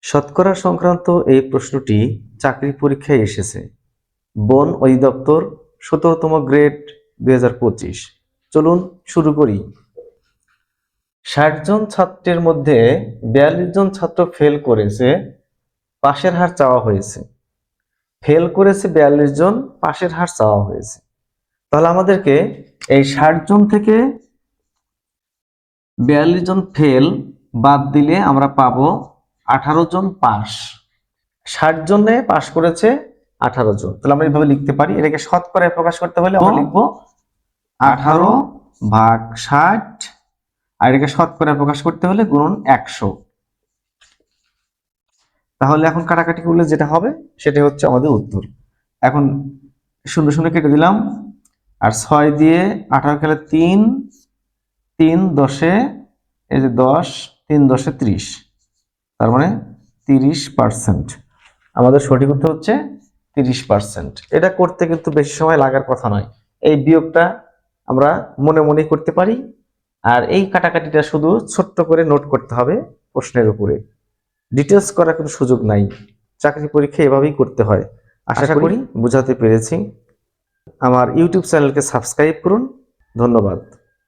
শতকরা সংক্রান্ত এই প্রশ্নটি চাকরি পরীক্ষায় এসেছে। বন অধিদপ্তর 17তম গ্রেড 2025। চলুন শুরু করি। 60 জন ছাত্রের মধ্যে 42 জন ছাত্র ফেল করেছে, পাশের হার চাওয়া হয়েছে। ফেল করেছে 42 জন, পাশের হার চাওয়া হয়েছে। তাহলে আমাদেরকে এই 60 জন থেকে 42 জন ফেল বাদ দিলে আমরা পাবো 18 জন পাস। 60 জনে পাস করেছে 18 জন। তাহলে আমরা এইভাবে লিখতে পারি। এটাকে শতকরায় প্রকাশ করতে হলে আমরা লিখবো 18 ভাগ 60, আর এটাকে শতকরায় প্রকাশ করতে হলে গুণন 100। তাহলে এখন কাটাকাটি করলে যেটা হবে সেটা হচ্ছে আমাদের উত্তর। এখন 0 0 কেটে দিলাম, আর 6 দিয়ে 18 খেলে 3, 3 10, এই যে 10, 3 10 30, তার মানে 30%। আমাদের সঠিক উত্তর হচ্ছে 30%। এটা করতে কিন্তু বেশি সময় লাগার কথা নয়। এই বিয়োগটা আমরা মনে মনে করতে পারি, আর এই কাটাকাটিটা শুধু ছোট্ট করে নোট করতে হবে প্রশ্নের উপরে। ডিটেলস করার কোনো সুযোগ নাই। চাকরি পরীক্ষা এভাবেই করতে হয়। আশা করি বুঝাতে পেরেছি। আমার ইউটিউব চ্যানেলকে সাবস্ক্রাইব করুন। ধন্যবাদ।